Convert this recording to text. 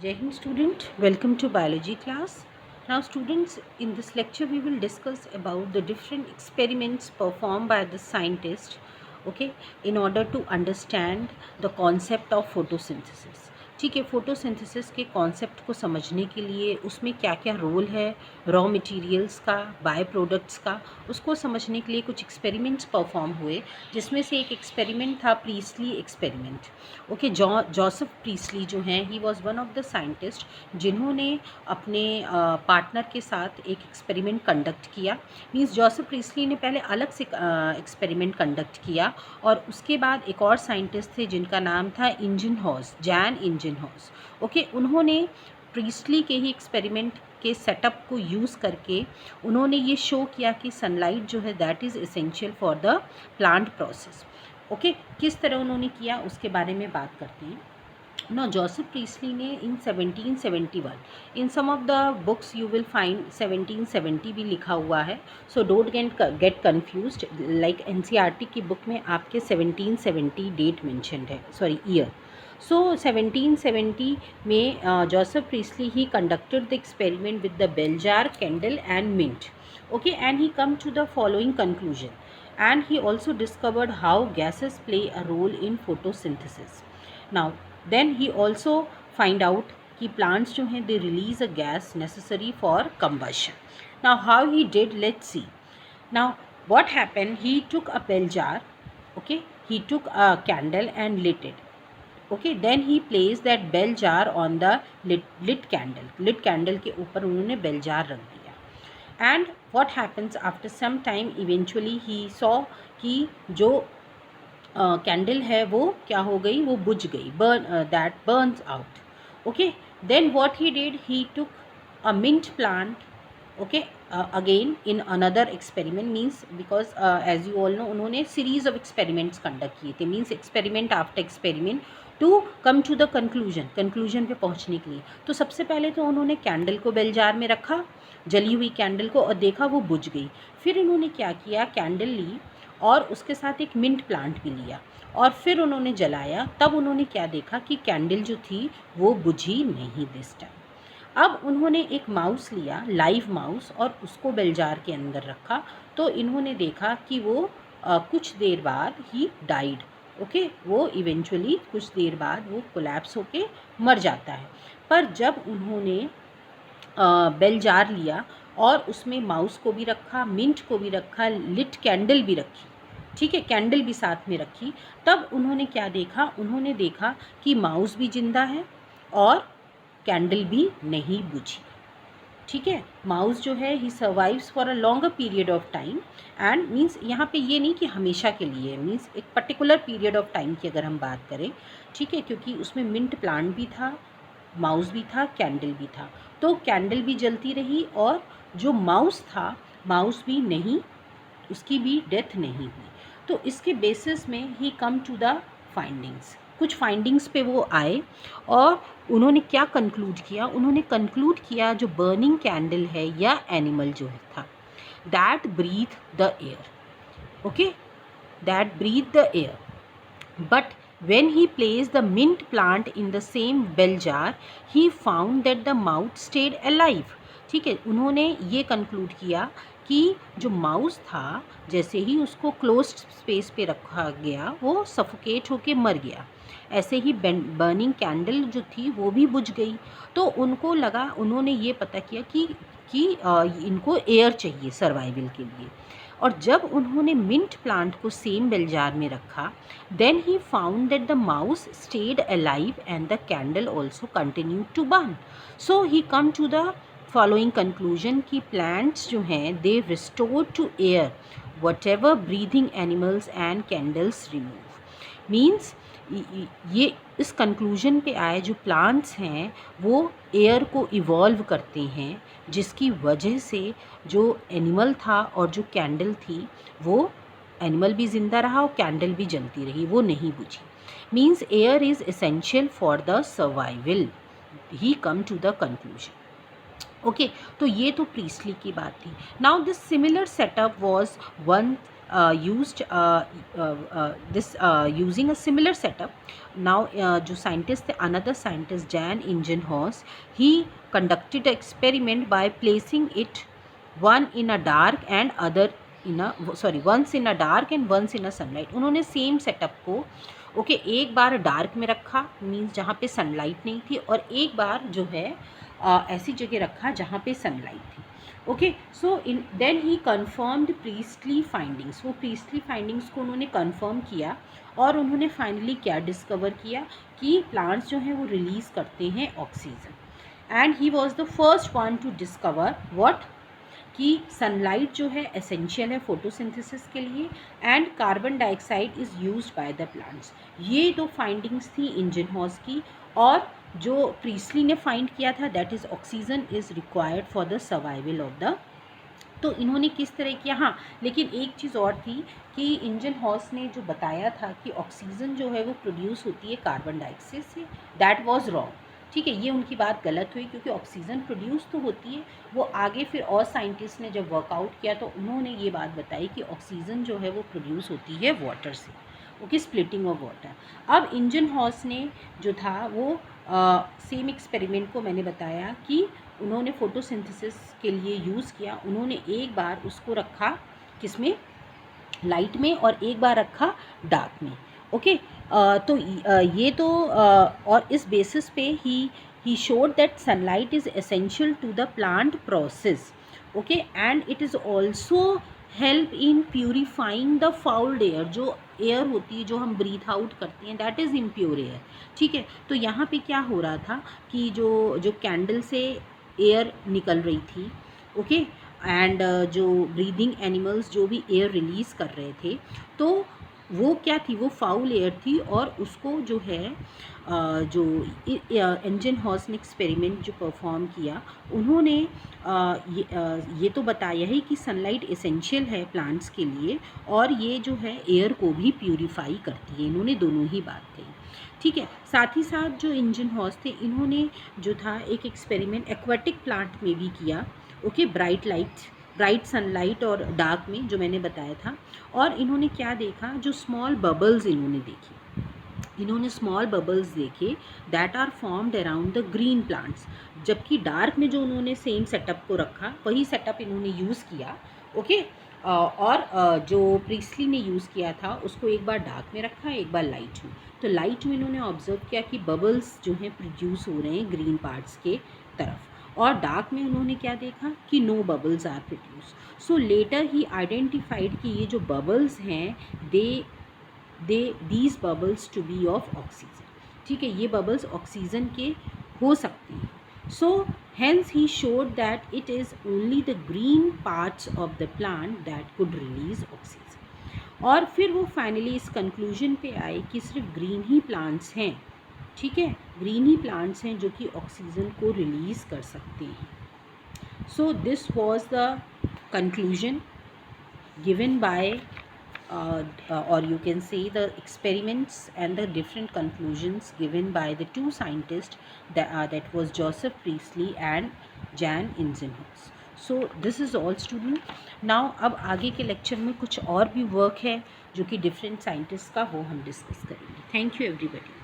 Jai Hind student, welcome to biology class. Now students, in this lecture we will discuss about the different experiments performed by the scientist, okay, in order to understand the concept of photosynthesis. ठीक है, photosynthesis के concept को समझने के लिए उसमें क्या क्या रोल है, रॉ मटेरियल्स का, बाय प्रोडक्ट्स का, उसको समझने के लिए कुछ एक्सपेरिमेंट्स परफॉर्म हुए, जिसमें से एक एक्सपेरिमेंट था प्रीस्ली एक्सपेरिमेंट। ओके, जोसेफ प्रीस्ली जो हैं, he was one of the scientist जिन्होंने अपने पार्टनर के साथ एक एक्सपेरिमेंट कंडक्ट किया। मींस जोसेफ प्रीस्ली ने पहले अलग से एक्सपेरिमेंट कंडक्ट किया और उसके बाद एक और साइंटिस्ट थे जिनका नाम था इंजनहॉर्स, जैन इंजनहॉर्स। ओके, उन्होंने प्रीस्ली के ही एक्सपेरिमेंट के सेटअप को यूज़ करके उन्होंने ये शो किया कि सनलाइट जो है that is essential for the plant process. Okay, किस तरह उन्होंने किया उसके बारे में बात करते हैं। Now Joseph Priestley ने in 1771, in some of the books you will find 1770 भी लिखा हुआ है, so don't get confused, like NCERT की बुक में आपके 1770 डेट मेंशनड है, सॉरी ईयर। So 1770 में Joseph Priestley he conducted the experiment with the bell jar, candle and mint. Okay, and he come to the following conclusion, and he also discovered how gases play a role in photosynthesis. Now then he also find out कि plants जो हैं they release a gas necessary for combustion. Now how he did, let's see. Now what happened, he took a bell jar, okay, he took a candle and lit it. Okay, then he placed that bell jar on the lit candle के ऊपर उन्होंने bell jar रख दिया. And what happens after some time, eventually he saw कि जो candle है वो क्या हो गई, वो बुझ गई, that burns out. Okay, then what he did, he took a mint plant, okay, again in another experiment, means because as you all know उन्होंने सीरीज ऑफ एक्सपेरिमेंट्स कंडक्ट किए थे, means experiment after experiment to come to the conclusion पे पहुंचने के लिए। तो सबसे पहले तो उन्होंने कैंडल को बेल जार में रखा, जली हुई कैंडल को, और देखा वो बुझ गई। फिर उन्होंने क्या किया, कैंडल ली और उसके साथ एक मिंट प्लांट भी लिया और फिर उन्होंने जलाया। तब उन्होंने क्या देखा कि कैंडल जो थी वो बुझी नहीं दिस टाइम। अब उन्होंने एक माउस लिया, लाइव माउस, और उसको बेल जार के अंदर रखा। तो इन्होंने देखा कि वो कुछ देर बाद ही डाइड। ओके, वो इवेंचुअली कुछ देर बाद वो कोलैप्स होके मर जाता है। पर जब उन्होंने बेल जार लिया और उसमें माउस को भी रखा, मिंट को भी रखा, लिट कैंडल भी रखी, ठीक है, कैंडल भी साथ में रखी, तब उन्होंने क्या देखा, उन्होंने देखा कि माउस भी जिंदा है और कैंडल भी नहीं बुझी। ठीक है, माउस जो है he survives for a longer period of time, and means यहाँ पे ये नहीं कि हमेशा के लिए, मीन्स एक पर्टिकुलर पीरियड ऑफ टाइम की अगर हम बात करें, ठीक है, क्योंकि उसमें मिंट प्लांट भी था, माउस भी था, कैंडल भी था, तो कैंडल भी जलती रही और जो माउस था, माउस भी नहीं, उसकी भी डेथ नहीं हुई। तो इसके बेसिस में ही कम टू द फाइंडिंग्स, कुछ फाइंडिंग्स पे वो आए और उन्होंने क्या कंक्लूड किया, उन्होंने कंक्लूड किया जो बर्निंग कैंडल है या एनिमल जो था, that breathe the air, okay, that breathe the air, but when he placed the mint plant in the same bell jar, he found that the mouth stayed alive. ठीक है, उन्होंने ये conclude किया कि जो माउस था, जैसे ही उसको क्लोज्ड स्पेस पे रखा गया वो सफोकेट होके मर गया। ऐसे ही बर्निंग कैंडल जो थी वो भी बुझ गई। तो उनको लगा, उन्होंने ये पता किया कि इनको एयर चाहिए सर्वाइवल के लिए। और जब उन्होंने मिंट प्लांट को सेम बेल जार में रखा, then he found that the mouse stayed alive and the candle also continue to burn. So he come to the following conclusion कि प्लांट्स जो हैं they restore to air whatever breathing animals and candles remove. Means ये इस conclusion पे आए जो plants हैं वो एयर को इवॉल्व करते हैं, जिसकी वजह से जो एनिमल था और जो कैंडल थी, वो एनिमल भी ज़िंदा रहा और कैंडल भी जलती रही, वो नहीं बुझी। Means air is essential for the survival, he come to the conclusion. Okay, तो ये तो प्रीस्ली की बात थी। Now this similar setup was one used this using a similar setup. Now जो scientist थे, another scientist Jan Ingenhorst, he conducted an experiment by placing it one in a dark and other in a once in a dark and once in a sunlight. उन्होंने same setup को एक बार dark में रखा, means जहाँ पे sunlight नहीं थी, और एक बार जो है ऐसी जगह रखा जहाँ पे सनलाइट थी. So in then he confirmed Priestley findings. वो प्रीस्टली फाइंडिंग्स को उन्होंने कन्फर्म किया और उन्होंने फाइनली क्या डिस्कवर किया कि प्लांट्स जो हैं वो रिलीज़ करते हैं oxygen. And he was the first one two discover what, कि सनलाइट जो है एसेंशियल है फोटोसिंथेसिस के लिए and carbon dioxide is used by the plants. ये दो फाइंडिंग्स थी इंजनहॉर्स्ट की. और जो प्रीस्टली ने फाइंड किया था, that is oxygen is required for the survival of the. तो इन्होंने किस तरह किया, हाँ लेकिन एक चीज़ और थी कि इंजनहॉर्स्ट ने जो बताया था कि ऑक्सीजन जो है वो प्रोड्यूस होती है कार्बन डाइऑक्साइड से, दैट वाज रॉन्ग. ठीक है, ये उनकी बात गलत हुई, क्योंकि ऑक्सीजन प्रोड्यूस तो होती है. वो आगे फिर और साइंटिस्ट ने जब वर्कआउट किया तो उन्होंने ये बात बताई कि ऑक्सीजन जो है वो प्रोड्यूस होती है वाटर से. Splitting of water. अब इंजनहॉर्स्ट ने जो था वो सेम एक्सपेरिमेंट को मैंने बताया कि उन्होंने फोटोसिंथेसिस के लिए यूज़ किया. उन्होंने एक बार उसको रखा किसमें, लाइट में, और एक बार रखा डार्क में. तो ये तो और इस बेसिस पे ही showed that sunlight is essential to the plant process. And it is also help in purifying the fouled air. जो एयर होती है जो हम ब्रीथ आउट करते हैं, दैट इज़ इम्प्योर एयर. ठीक है, तो यहाँ पे क्या हो रहा था कि जो कैंडल से एयर निकल रही थी, एंड जो ब्रीदिंग एनिमल्स जो भी एयर रिलीज़ कर रहे थे, तो वो क्या थी, वो फाउल एयर थी. और उसको जो है जो इंजनहॉर्स्ट ने एक्सपेरिमेंट जो परफॉर्म किया, उन्होंने ये तो बताया ही कि सनलाइट एसेंशियल है प्लांट्स के लिए, और ये जो है एयर को भी प्यूरिफाई करती है. इन्होंने दोनों ही बात कही. ठीक है, साथ ही साथ जो इंजनहॉर्स्ट थे, इन्होंने जो था एक एक्सपेरिमेंट एक्वाटिक प्लांट में भी किया. ब्राइट सनलाइट और डार्क में, जो मैंने बताया था. और इन्होंने क्या देखा, जो स्मॉल बबल्स इन्होंने स्मॉल बबल्स देखे that are formed around the green plants. जबकि डार्क में जो उन्होंने सेम सेटअप को रखा, वही सेटअप इन्होंने यूज़ किया. और जो प्रीस्टली ने यूज़ किया था उसको एक बार डार्क में रखा, एक बार लाइट में. तो लाइट में इन्होंने ऑब्जर्व किया कि बबल्स जो हैं प्रोड्यूस हो रहे हैं ग्रीन पार्ट्स के तरफ, और डार्क में उन्होंने क्या देखा कि no bubbles are produce. So later he identified कि ये जो बबल्स हैं these bubbles to be of oxygen. ठीक है, ये बबल्स ऑक्सीजन के हो सकते हैं. सो hence he showed that it is only the green parts of the plant that could release oxygen. और फिर वो फाइनली इस कंक्लूजन पे आए कि सिर्फ ग्रीन ही प्लांट्स हैं. ठीक है, ग्रीन ही प्लांट्स हैं जो कि ऑक्सीजन को रिलीज़ कर सकते हैं. So this was the conclusion given by or you can say the experiments and the different conclusions given by the two scientists that was Joseph Priestley and Jan Ingenhorst. So this is all student. Now अब आगे के lecture में कुछ और भी work है जो कि डिफरेंट साइंटिस्ट का, वो हम डिस्कस करेंगे. Thank you everybody.